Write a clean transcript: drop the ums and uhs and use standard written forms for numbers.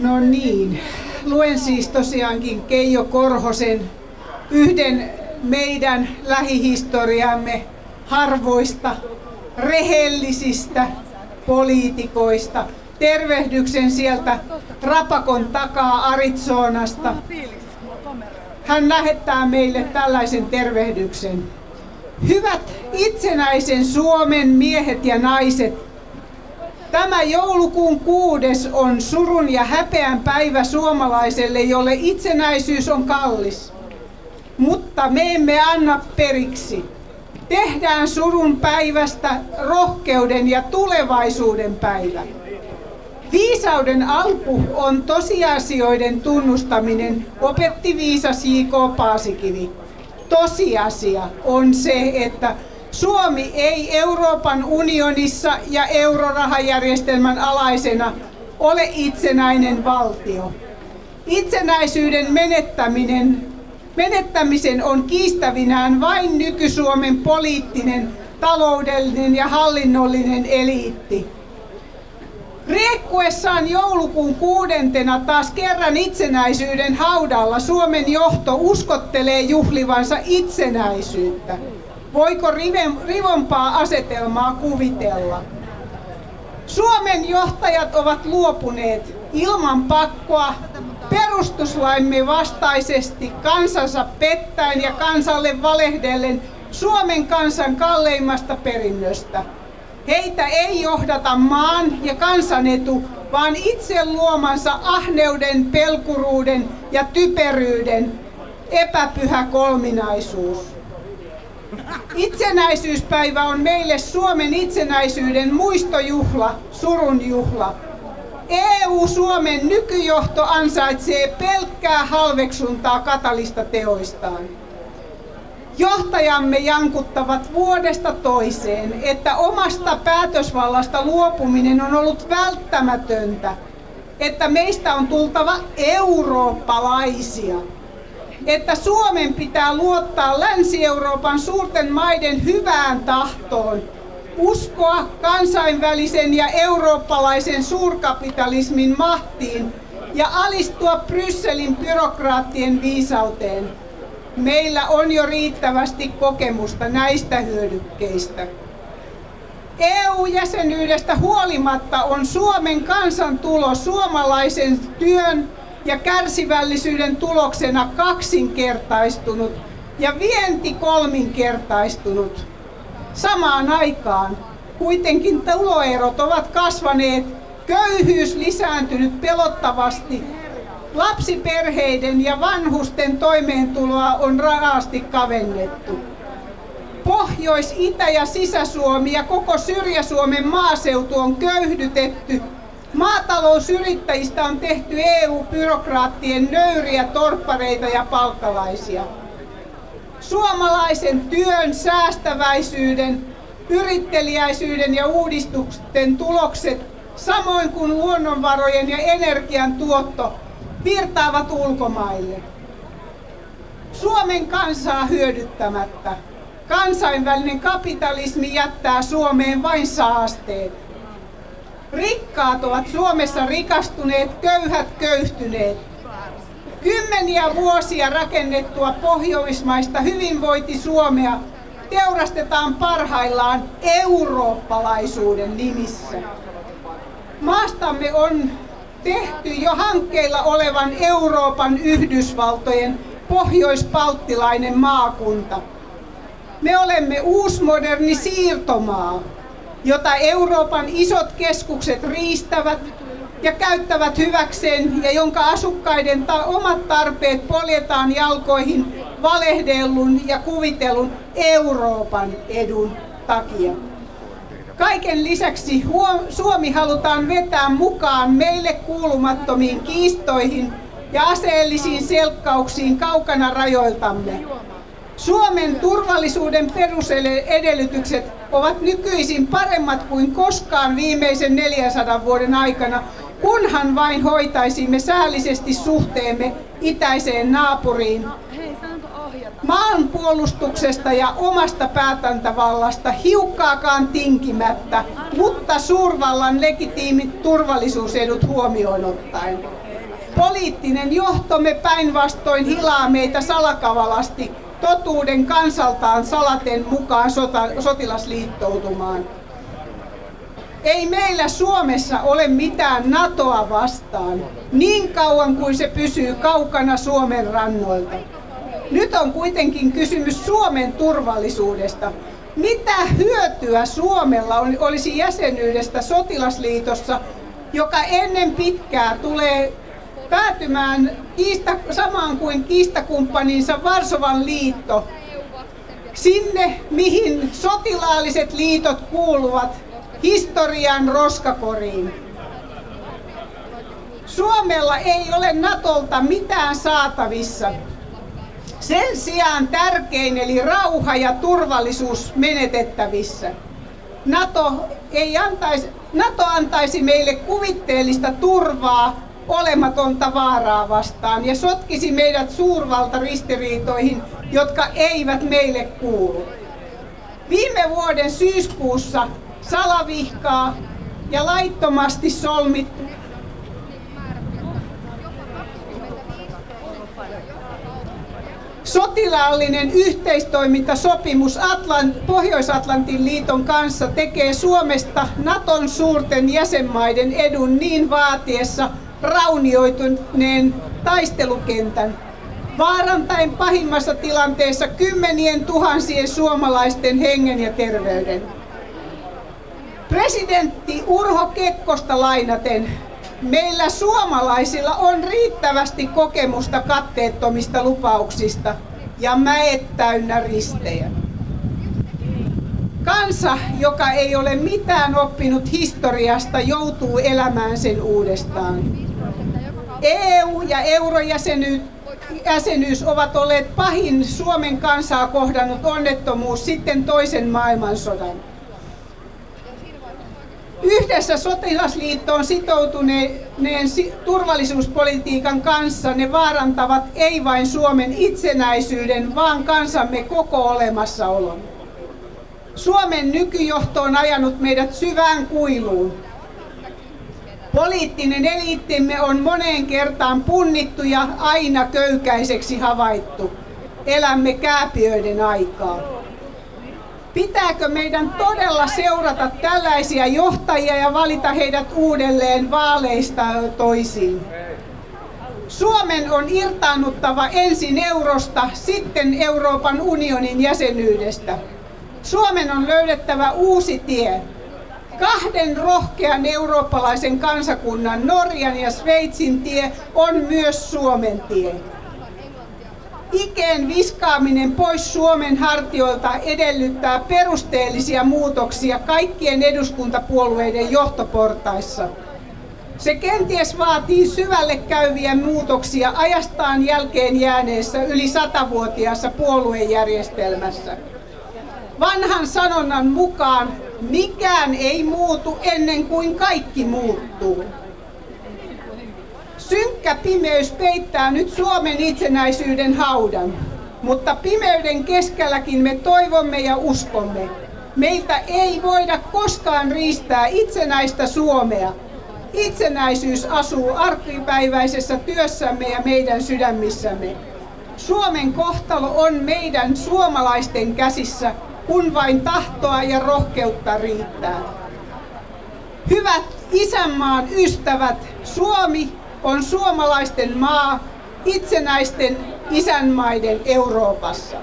No niin, luen siis tosiaankin Keijo Korhosen yhden meidän lähihistoriamme harvoista rehellisistä poliitikoista. Tervehdyksen sieltä Rapakon takaa Arizonasta. Hän lähettää meille tällaisen tervehdyksen. Hyvät itsenäisen Suomen miehet ja naiset, tämä joulukuun 6. on surun ja häpeän päivä suomalaiselle, jolle itsenäisyys on kallis. Mutta me emme anna periksi. Tehdään surun päivästä rohkeuden ja tulevaisuuden päivä. Viisauden alku on tosiasioiden tunnustaminen, opetti viisas J.K. Paasikivi. Tosiasia on se, että Suomi ei Euroopan unionissa ja eurorahajärjestelmän alaisena ole itsenäinen valtio. Itsenäisyyden menettämisen on kiistävinään vain nyky-Suomen poliittinen, taloudellinen ja hallinnollinen eliitti. Riekkuessaan joulukuun 6. taas kerran itsenäisyyden haudalla Suomen johto uskottelee juhlivansa itsenäisyyttä. Voiko rivompaa asetelmaa kuvitella? Suomen johtajat ovat luopuneet ilman pakkoa, perustuslaimme vastaisesti, kansansa pettäen ja kansalle valehdellen Suomen kansan kalleimmasta perinnöstä. Heitä ei johdata maan ja kansan etu, vaan itse luomansa ahneuden, pelkuruuden ja typeryyden epäpyhä kolminaisuus. Itsenäisyyspäivä on meille Suomen itsenäisyyden muistojuhla, surunjuhla. EU-Suomen nykyjohto ansaitsee pelkkää halveksuntaa katalista teoistaan. Johtajamme jankuttavat vuodesta toiseen, että omasta päätösvallasta luopuminen on ollut välttämätöntä, että meistä on tultava eurooppalaisia, että Suomen pitää luottaa Länsi-Euroopan suurten maiden hyvään tahtoon, uskoa kansainvälisen ja eurooppalaisen suurkapitalismin mahtiin ja alistua Brysselin byrokraattien viisauteen. Meillä on jo riittävästi kokemusta näistä hyödykkeistä. EU-jäsenyydestä huolimatta on Suomen kansantulo suomalaisen työn ja kärsivällisyyden tuloksena kaksinkertaistunut ja vienti kolminkertaistunut. Samaan aikaan kuitenkin tuloerot ovat kasvaneet, köyhyys lisääntynyt pelottavasti, lapsiperheiden ja vanhusten toimeentuloa on raasti kavennettu. Pohjois-, Itä- ja Sisä-Suomi ja koko Syrjä-Suomen maaseutu on köyhdytetty. Maatalousyrittäjistä on tehty EU-byrokraattien nöyriä torppareita ja palkkalaisia. Suomalaisen työn, säästäväisyyden, yritteliäisyyden ja uudistusten tulokset, samoin kuin luonnonvarojen ja energian tuotto, virtaavat ulkomaille. Suomen kansaa hyödyttämättä. Kansainvälinen kapitalismi jättää Suomeen vain saasteet. Rikkaat ovat Suomessa rikastuneet, köyhät köyhtyneet. Kymmeniä vuosia rakennettua pohjoismaista hyvinvointi-Suomea teurastetaan parhaillaan eurooppalaisuuden nimissä. Maastamme on tehty jo hankkeilla olevan Euroopan Yhdysvaltojen pohjoisbalttilainen maakunta. Me olemme uusmoderni siirtomaa, jota Euroopan isot keskukset riistävät ja käyttävät hyväkseen ja jonka asukkaiden omat tarpeet poljetaan jalkoihin valehdellun ja kuvitellun Euroopan edun takia. Kaiken lisäksi Suomi halutaan vetää mukaan meille kuulumattomiin kiistoihin ja aseellisiin selkkauksiin kaukana rajoiltamme. Suomen turvallisuuden perusedellytykset ovat nykyisin paremmat kuin koskaan viimeisen 400 vuoden aikana, kunhan vain hoitaisimme säällisesti suhteemme itäiseen naapuriin. maanpuolustuksesta ja omasta päätäntävallasta hiukkaakaan tinkimättä, mutta suurvallan legitiimit turvallisuusedut huomioon ottaen. Poliittinen johtomme päinvastoin hilaa meitä salakavalasti totuuden kansaltaan salaten mukaan sotilasliittoutumaan. Ei meillä Suomessa ole mitään NATOa vastaan, niin kauan kuin se pysyy kaukana Suomen rannoilta. Nyt on kuitenkin kysymys Suomen turvallisuudesta. Mitä hyötyä Suomella olisi jäsenyydestä sotilasliitossa, joka ennen pitkää tulee päätymään samaan kuin kiistakumppaninsa Varsovan liitto, sinne mihin sotilaalliset liitot kuuluvat, historian roskakoriin. Suomella ei ole NATOlta mitään saatavissa. Sen sijaan tärkein eli rauha ja turvallisuus menetettävissä. NATO antaisi meille kuvitteellista turvaa olematonta vaaraa vastaan ja sotkisi meidät suurvaltaristiriitoihin, jotka eivät meille kuulu. Viime vuoden syyskuussa salavihkaa ja laittomasti solmittu sotilaallinen yhteistoimintasopimus Pohjois-Atlantin liiton kanssa tekee Suomesta NATOn suurten jäsenmaiden edun niin vaatiessa raunioituneen taistelukentän, vaarantaen pahimmassa tilanteessa kymmenien tuhansien suomalaisten hengen ja terveyden. Presidentti Urho Kekkosta lainaten, meillä suomalaisilla on riittävästi kokemusta katteettomista lupauksista ja mäet täynnä ristejä. Kansa, joka ei ole mitään oppinut historiasta, joutuu elämään sen uudestaan. EU ja eurojäsenyys ovat olleet pahin Suomen kansaa kohdannut onnettomuus sitten toisen maailmansodan. Yhdessä sotilasliittoon sitoutuneen turvallisuuspolitiikan kanssa ne vaarantavat ei vain Suomen itsenäisyyden, vaan kansamme koko olemassaolon. Suomen nykyjohto on ajanut meidät syvään kuiluun. Poliittinen eliittimme on moneen kertaan punnittu ja aina köykäiseksi havaittu. Elämme kääpiöiden aikaa. Pitääkö meidän todella seurata tällaisia johtajia ja valita heidät uudelleen vaaleista toisiin? Suomen on irtaannuttava ensin eurosta, sitten Euroopan unionin jäsenyydestä. Suomen on löydettävä uusi tie. Kahden rohkean eurooppalaisen kansakunnan, Norjan ja Sveitsin tie, on myös Suomen tie. Ikeen viskaaminen pois Suomen hartioilta edellyttää perusteellisia muutoksia kaikkien eduskuntapuolueiden johtoportaissa. Se kenties vaatii syvälle käyviä muutoksia ajastaan jälkeen jääneessä yli 100-vuotiaassa puoluejärjestelmässä. Vanhan sanonnan mukaan mikään ei muutu ennen kuin kaikki muuttuu. Synkkä pimeys peittää nyt Suomen itsenäisyyden haudan, mutta pimeyden keskelläkin me toivomme ja uskomme. Meiltä ei voida koskaan riistää itsenäistä Suomea. Itsenäisyys asuu arkipäiväisessä työssämme ja meidän sydämissämme. Suomen kohtalo on meidän suomalaisten käsissä, kun vain tahtoa ja rohkeutta riittää. Hyvät isänmaan ystävät, Suomi on suomalaisten maa itsenäisten isänmaiden Euroopassa.